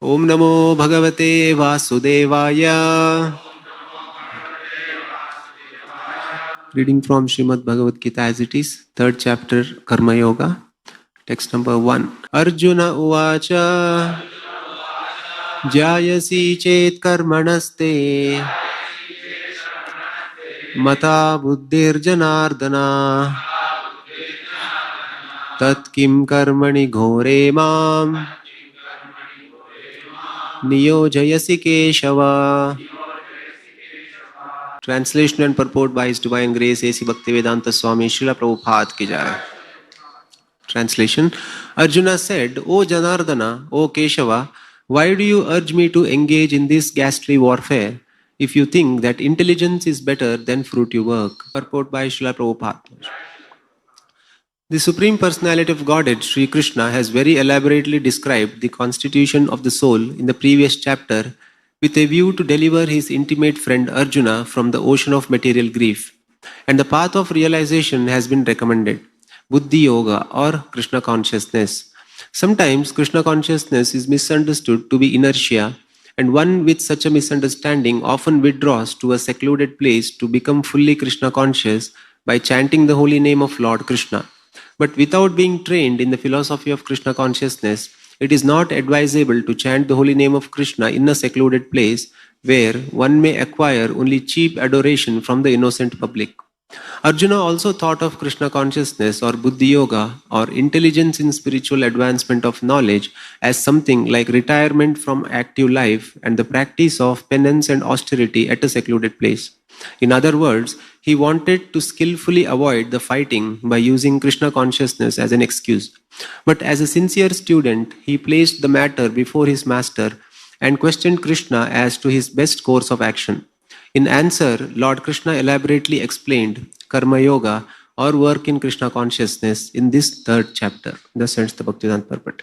Om Namo Bhagavate Vasudevaya. Reading from Srimad Bhagavad Gita as it is, 3rd chapter, Karma Yoga, text number 1. Arjuna Uvacha Jayasi Chet Karmanaste Mata Buddhir Janardana Tat Kim Karmani Ghore Mam Niyojayasi Keshava. Translation and purport by His Divine Grace A.C. Bhaktivedanta Swami Srila Prabhupada ki jai. Translation. Arjuna said, O Janardana, O Keshava, why do you urge me to engage in this ghastly warfare if you think that intelligence is better than fruitive work? Purport by Srila Prabhupada. The Supreme Personality of Godhead, Sri Krishna, has very elaborately described the constitution of the soul in the previous chapter with a view to deliver his intimate friend Arjuna from the ocean of material grief. And the path of realization has been recommended, Buddhi Yoga or Krishna consciousness. Sometimes Krishna consciousness is misunderstood to be inertia, and one with such a misunderstanding often withdraws to a secluded place to become fully Krishna conscious by chanting the holy name of Lord Krishna. But without being trained in the philosophy of Krishna consciousness, it is not advisable to chant the holy name of Krishna in a secluded place where one may acquire only cheap adoration from the innocent public. Arjuna also thought of Krishna consciousness or Buddhi Yoga or intelligence in spiritual advancement of knowledge as something like retirement from active life and the practice of penance and austerity at a secluded place. In other words, he wanted to skillfully avoid the fighting by using Krishna consciousness as an excuse. But as a sincere student, he placed the matter before his master and questioned Krishna as to his best course of action. In answer, Lord Krishna elaborately explained Karma Yoga or work in Krishna consciousness in this 3rd chapter. Thus ends the Bhaktivedanta purport.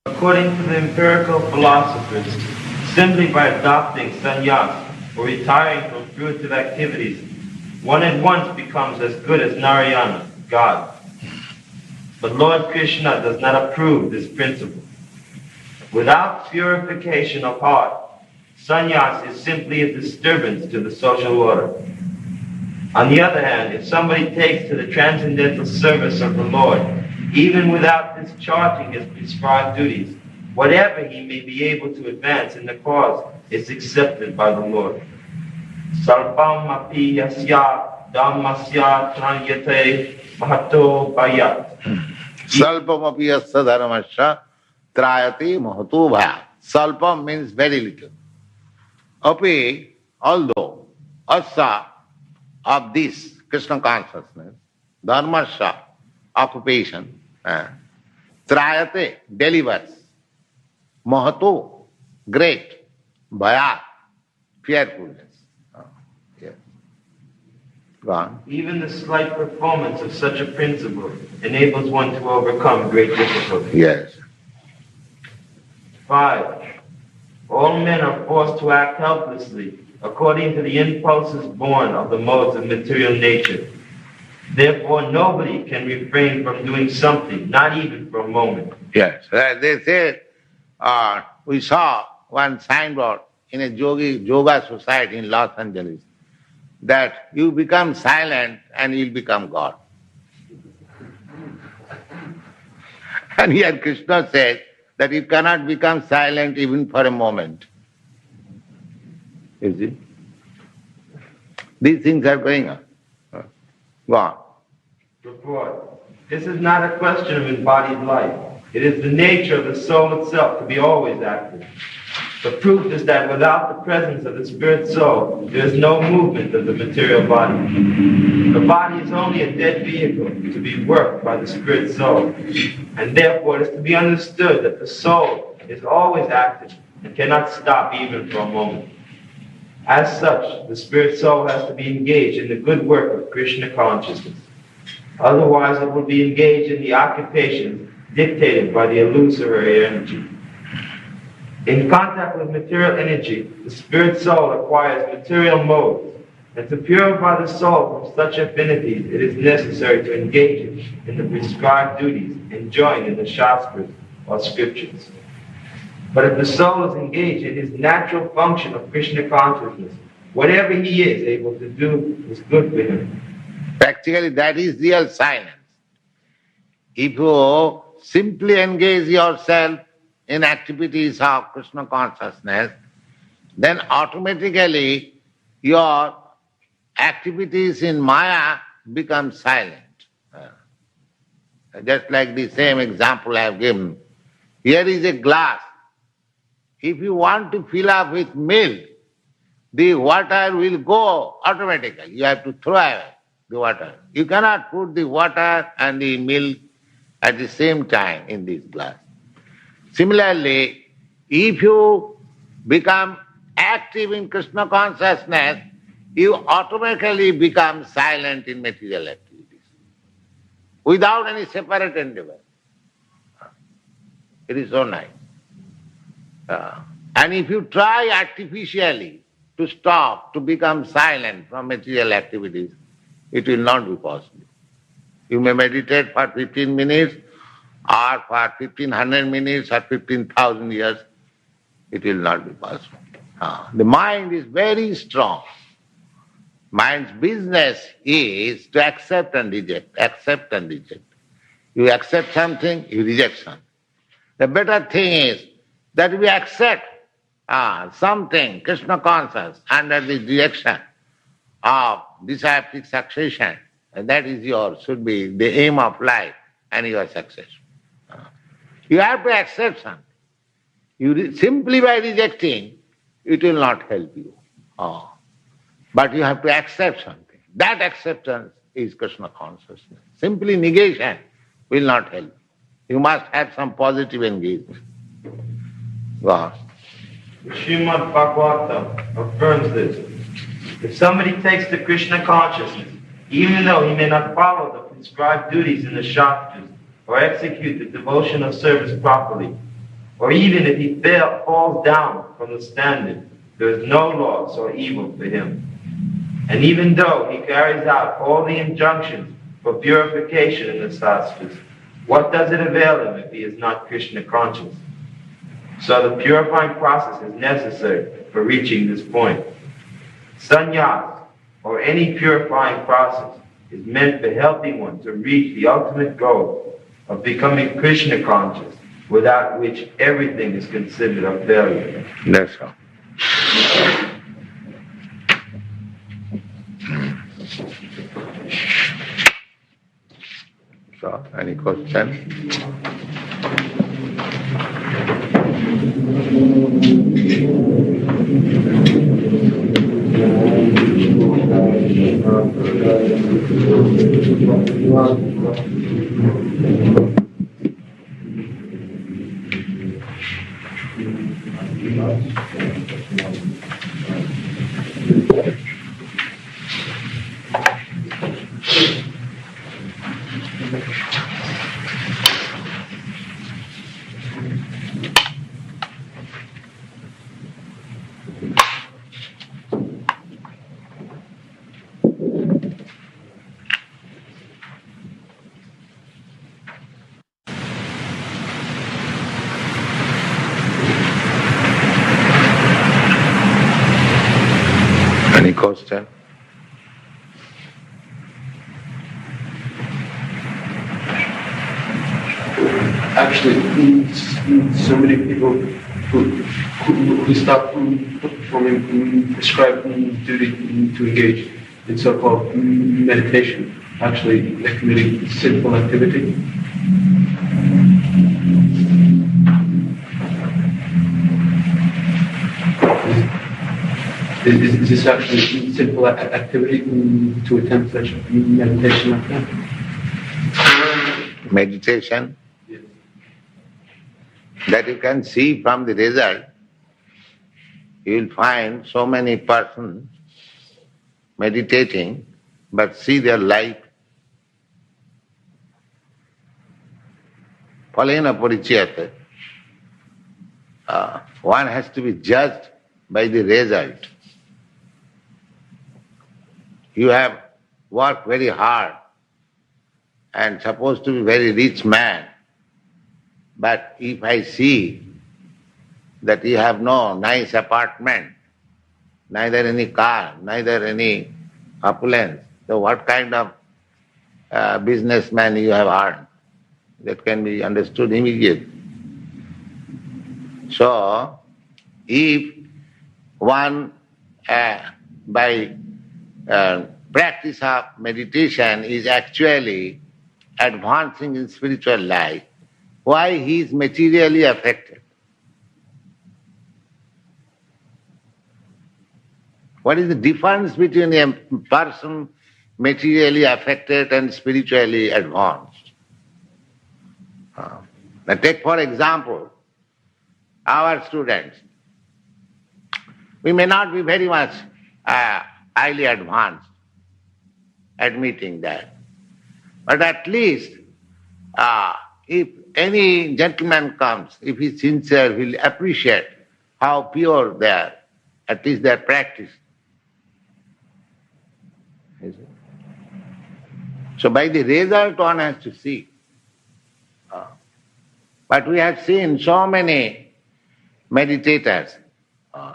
According to the empirical philosophers, simply by adopting sannyas or retiring from fruitive activities, one at once becomes as good as Narayana, God. But Lord Krishna does not approve this principle. Without purification of heart, sannyas is simply a disturbance to the social order. On the other hand, if somebody takes to the transcendental service of the Lord, even without discharging his prescribed duties, whatever he may be able to advance in the cause is accepted by the Lord. Salpam api yasya dhammasya trayate mahato bayat. Salpam api yasya dharmasya trayate mahato bayat. Salpam means very little. Api, although, asya of this Krishna consciousness, dharmasya, occupation, trayate, delivers. Mahato, great. Bhayat, fearfulness. Yes. Go on. Even the slight performance of such a principle enables one to overcome great difficulties. Yes. 5. All men are forced to act helplessly according to the impulses born of the modes of material nature. Therefore, nobody can refrain from doing something, not even for a moment. Yes. They say, we saw one signboard in a yoga society in Los Angeles that you become silent and you'll become God. And here Krishna says that you cannot become silent even for a moment. You see? These things are going on. Go on. Report. This is not a question of embodied life. It is the nature of the soul itself to be always active. The proof is that without the presence of the spirit soul, there is no movement of the material body. The body is only a dead vehicle to be worked by the spirit soul. And therefore it is to be understood that the soul is always active and cannot stop even for a moment. As such, the spirit soul has to be engaged in the good work of Krishna consciousness. Otherwise it will be engaged in the occupations dictated by the illusory energy. In contact with material energy, the spirit soul acquires material modes, And to purify the soul from such affinities, it is necessary to engage it in the prescribed duties enjoined in the Shastras or scriptures. But if the soul is engaged in his natural function of Krishna consciousness, whatever he is able to do is good for him. Practically that is real silence. If you simply engage yourself in activities of Krishna consciousness, then automatically your activities in Maya become silent. Just like the same example I have given. Here is a glass. If you want to fill up with milk, the water will go automatically. You have to throw away the water. You cannot put the water and the milk at the same time in this glass. Similarly, if you become active in Krishna consciousness, you automatically become silent in material activities without any separate endeavor. It is so nice. And if you try artificially to stop, to become silent from material activities, it will not be possible. You may meditate for 15 minutes or for 1500 minutes or 15,000 years, it will not be possible. The mind is very strong. Mind's business is to accept and reject, accept and reject. You accept something, you reject something. The better thing is that we accept something, Krishna conscious, under the direction of disciplic succession, and that is should be the aim of life, and you are successful. You have to accept something. Simply by rejecting, it will not help you. But you have to accept something. That acceptance is Krishna consciousness. Simply negation will not help. You must have some positive engagement. Go on. Srimad Bhagavatam affirms this. If somebody takes to Krishna consciousness, even though he may not follow the prescribed duties in the Shastras or execute the devotional service properly, or even if he falls down from the standard, there is no loss or evil for him. And even though he carries out all the injunctions for purification in the Shastras, what does it avail him if he is not Krishna conscious? So the purifying process is necessary for reaching this point. Sannyas, or any purifying process, is meant for helping one to reach the ultimate goal of becoming Krishna conscious, without which everything is considered a failure. That's all. So, any question? Any question? Actually, so many people who stop performing prescribed duty to engage in so-called meditation, actually they're committing sinful activity. Is this actually sinful activity to attempt such meditation like that? Meditation? Yes. That you can see from the result. You will find so many persons meditating, but see their life. Phalena parichayate. One has to be judged by the result. you have worked very hard and supposed to be very rich man, but if I see that you have no nice apartment, neither any car, neither any opulence, so what kind of businessman you have earned? That can be understood immediately. So, if one by practice of meditation is actually advancing in spiritual life, why he is materially affected? What is the difference between a person materially affected and spiritually advanced? Now take for example, our students. We may not be very much highly advanced, admitting that. But at least if any gentleman comes, if he's sincere, he'll appreciate how pure they are, at least their practice. So by the result one has to see. But we have seen so many meditators,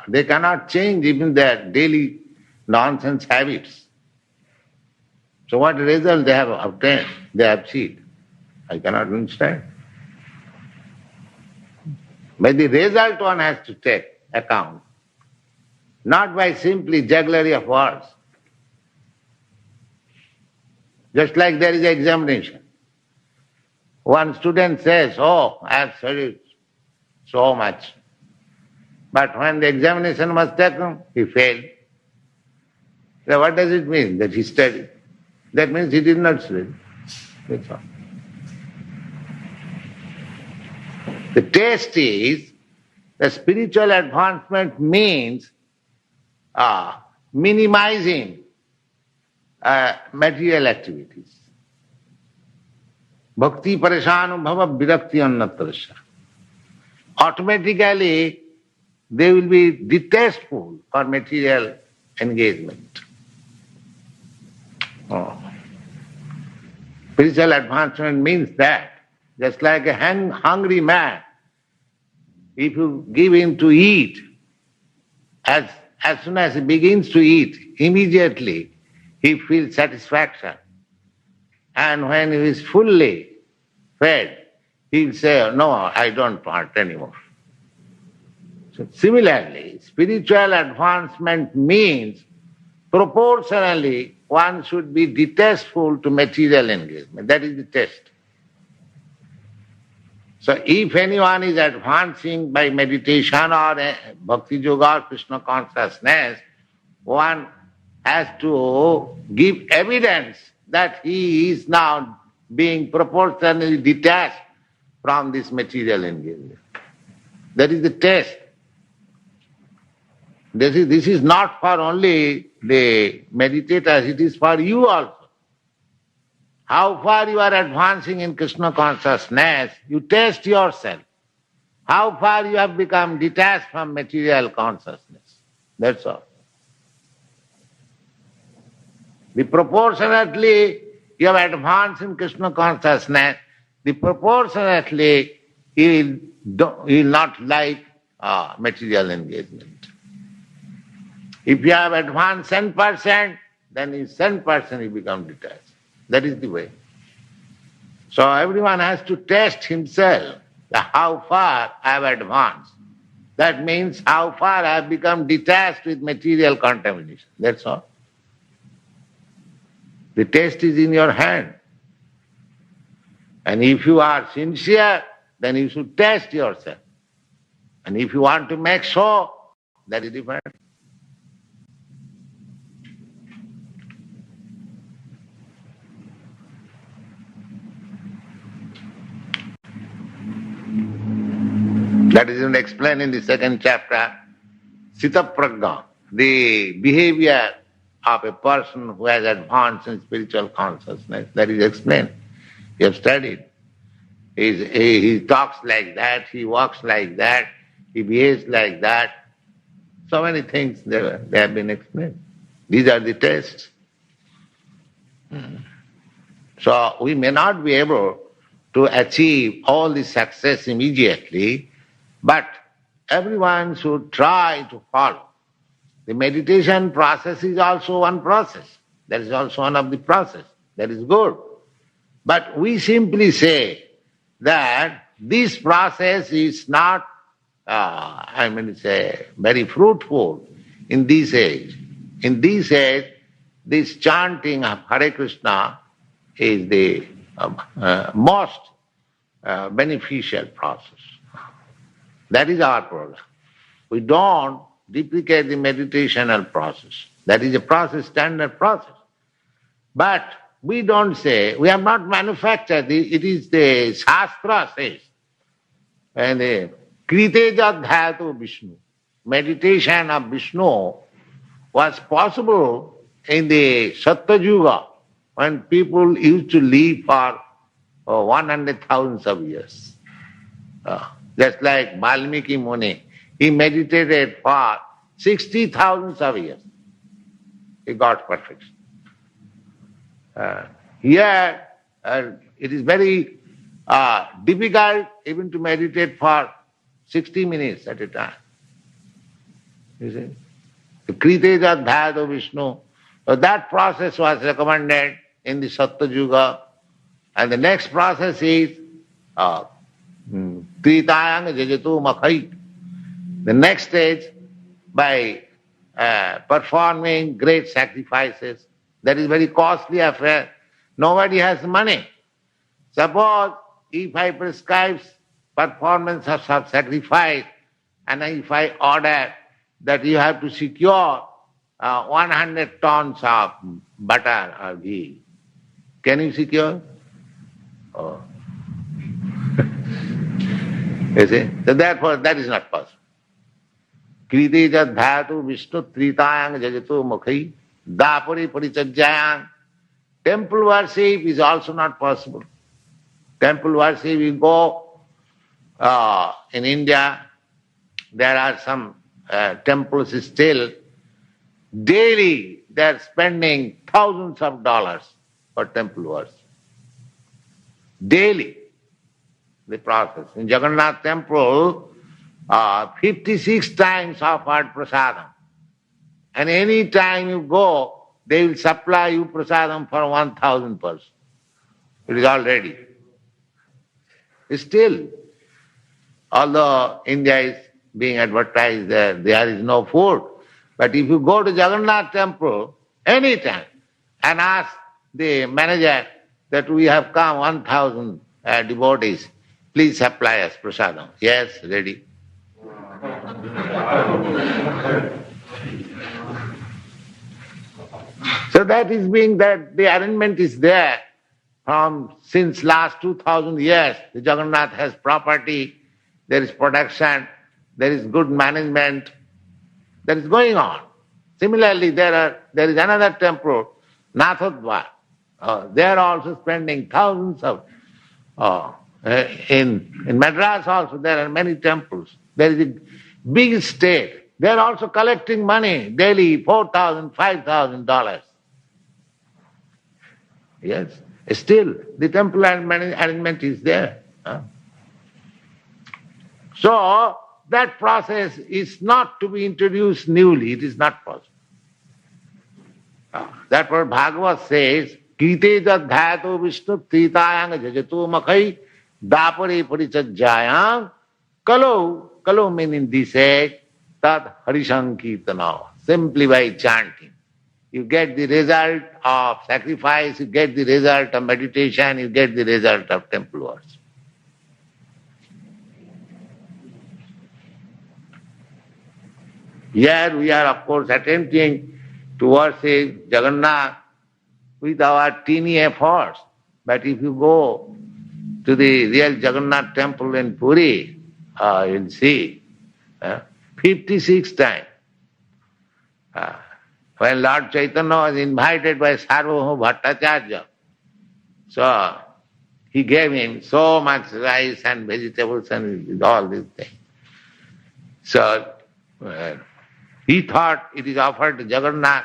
they cannot change even their daily nonsense habits. So what result they have obtained, they have achieved? I cannot understand. By the result one has to take account, not by simply jugglery of words. Just like there is examination. One student says, oh, I have studied so much. But when the examination was taken, he failed. So what does it mean that he studied? That means he did not study. That's all. The test is the spiritual advancement means minimizing material activities. Bhakti pareshanu bhava virakti annatrasya. Automatically they will be distasteful for material engagement. Spiritual advancement means that. Just like a hungry man, if you give him to eat, as soon as he begins to eat, immediately he feels satisfaction. And when he is fully fed, he will say, no, I don't want anymore. So similarly, spiritual advancement means proportionally one should be distasteful to material engagement. That is the test. So if anyone is advancing by meditation or bhakti yoga or Krishna consciousness, one has to give evidence that he is now being proportionally detached from this material engagement. That is the test. This is not for only the meditators, it is for you also. How far you are advancing in Krishna consciousness, you test yourself. How far you have become detached from material consciousness. That's all. The proportionately you have advanced in Krishna consciousness, the proportionately you will not like material engagement. If you have advanced 10%, then in 10% you become detached. That is the way. So everyone has to test himself how far I have advanced. That means how far I have become detached with material contamination. That's all. The test is in your hand. And if you are sincere, then you should test yourself. And if you want to make show, that is different. That is explained in the second chapter, Sita Prajna, the behavior of a person who has advanced in spiritual consciousness. That is explained. You have studied. He talks like that, he walks like that, he behaves like that. So many things they have been explained. These are the tests. So we may not be able to achieve all this success immediately, but everyone should try to follow. The meditation process is also one process. That is also one of the process. That is good. But we simply say that this process is not, very fruitful in this age. In this age, this chanting of Hare Krishna is the most beneficial process. That is our program. We don't duplicate the meditational process. That is a process, standard process. But we don't say, we have not manufactured it, it is the Shastra says. And the Kriteja Dhyatu Vishnu, meditation of Vishnu was possible in the Sattva Yuga when people used to live for 100,000 of years. Just like Valmiki Muni, he meditated for 60,000 of years. He got perfection. Here, it is very difficult even to meditate for 60 minutes at a time. You see? The Kriteja Dhyado Vishnu. So that process was recommended in the Sattva Yuga. And the next process is Tritayang Jajatu Makhai. The next stage, by performing great sacrifices. That is very costly affair. Nobody has money. Suppose if I prescribe performance of sacrifice and if I order that you have to secure 100 tons of butter or ghee, can you secure? Oh. You see? So therefore that is not possible. Kriteja Dhyatu Vishnu Tritayang Jajatu Mukhai Dapuri Parichajayang. Temple worship is also not possible. Temple worship, you go in India, there are some temples still, daily they are spending thousands of dollars for temple worship. Daily, the process. In Jagannatha temple, 56 times offered prasadam. And any time you go, they will supply you prasadam for 1,000 persons. It is all ready. Still, although India is being advertised there is no food. But if you go to Jagannatha temple anytime and ask the manager that we have come 1,000 devotees, please supply us prasadam. Yes, ready. So that is being that the arrangement is there from since last 2,000 years. The Jagannath has property, there is production, there is good management, that is going on. Similarly, there is another temple, Nathodvar. They are also spending thousands of. In Madras also there are many temples. There is a big state. They are also collecting money daily, $4,000, $5,000. Yes, still the temple arrangement is there. So that process is not to be introduced newly. It is not possible. That's what Bhagavad says. Kriteja Dhyato Vishnu Tritayang Jajatu Makhai Dapare Parichajayang Kalo meaning this age Tat Harisankirtana. Simply by chanting. You get the result of sacrifice, you get the result of meditation, you get the result of temple worship. Here we are of course attempting to worship Jagannatha with our teeny efforts. But if you go to the real Jagannatha temple in Puri, you'll see 56 times. When Lord Chaitanya was invited by Sarvabhauma Bhattacharya, so he gave him so much rice and vegetables and all these things. So he thought it is offered to Jagannath.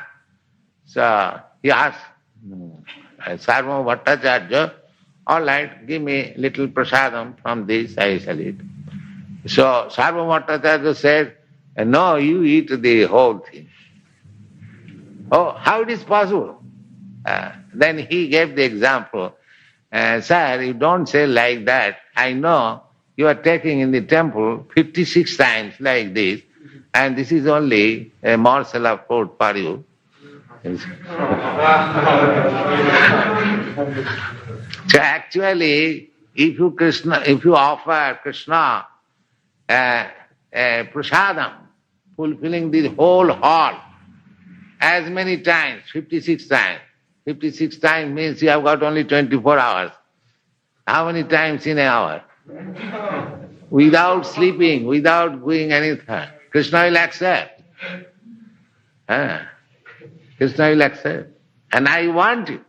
So he asked Sarva Bhattacharya, all right, give me little prasadam from this, I shall eat. So Sarva Bhattacharya said, no, you eat the whole thing. Oh, how it is possible? Then he gave the example. Sir, you don't say like that. I know you are taking in the temple 56 times like this, and this is only a morsel of food for you. So actually, if you offer Krishna prasadam, fulfilling the whole hall, as many times, 56 times. 56 times means you have got only 24 hours. How many times in an hour? Without sleeping, without doing anything. Krishna will accept. Krishna will accept. And I want you.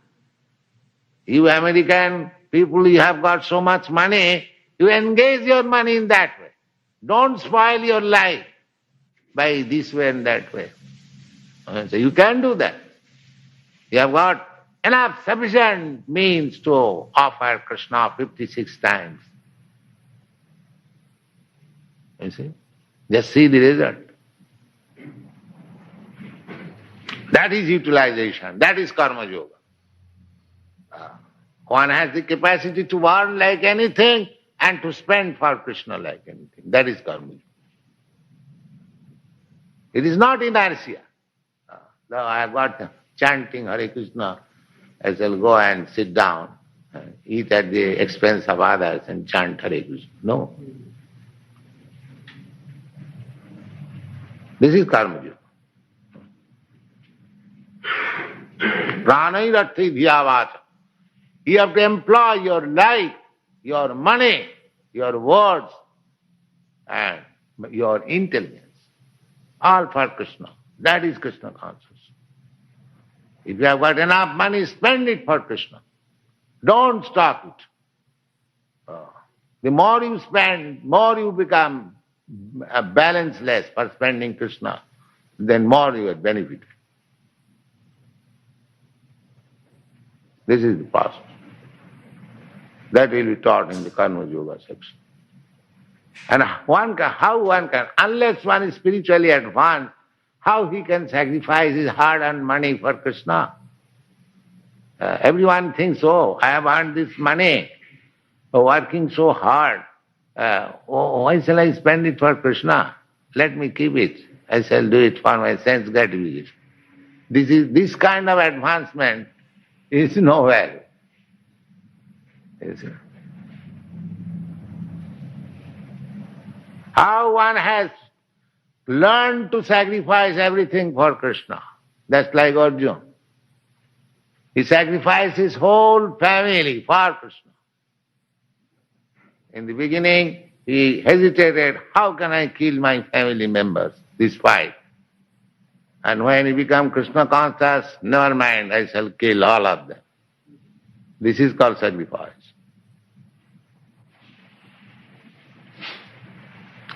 You American people, you have got so much money, you engage your money in that way. Don't spoil your life by this way and that way. So you can do that. You have got enough sufficient means to offer Krishna 56 times. You see? Just see the result. That is utilization. That is karma yoga. One has the capacity to earn like anything and to spend for Krishna like anything. That is karma yoga. It is not inertia. Though I have got chanting Hare Krishna, I shall go and sit down, eat at the expense of others and chant Hare Krishna. No. This is karma yoga. Pranairarthi dhyavata. You have to employ your life, your money, your words, and your intelligence, all for Krishna. That is Krishna consciousness. If you have got enough money, spend it for Krishna. Don't stop it. The more you spend, more you become balanceless for spending Krishna, then more you are benefited. This is the process. That will be taught in the Karma Yoga section. And how one can, unless one is spiritually advanced, how he can sacrifice his hard-earned money for Krishna? Everyone thinks, oh, I have earned this money, working so hard. Why shall I spend it for Krishna? Let me keep it. I shall do it for my sense gratification. This kind of advancement is nowhere. How one has learned to sacrifice everything for Krishna. That's like Arjuna. He sacrificed his whole family for Krishna. In the beginning, he hesitated, how can I kill my family members, this fight? And when he became Krishna conscious, never mind, I shall kill all of them. This is called sacrifice.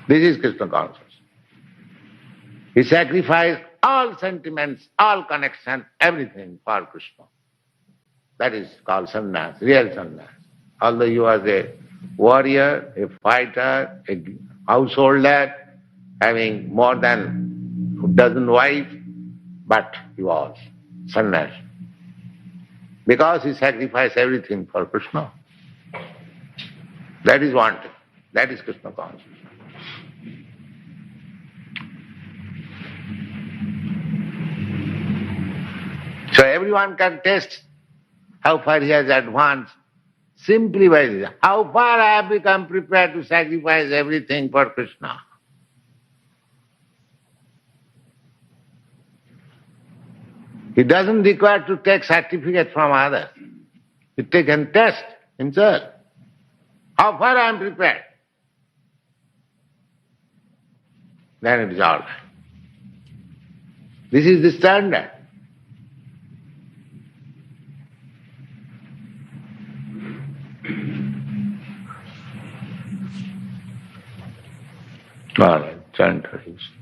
This is Krishna consciousness. He sacrificed all sentiments, all connection, everything for Krishna. That is called sannyas, real sannyas. Although he was a warrior, a fighter, a householder, having more than a dozen wives, but he was sannyas. Because he sacrificed everything for Krishna. That is wanted. That is Krishna consciousness. So everyone can test how far he has advanced simply by this. How far I have become prepared to sacrifice everything for Krishna. He doesn't require to take certificate from others. He can test himself. How far I am prepared. Then it is all right. This is the standard. All right, chant Hare Krishna.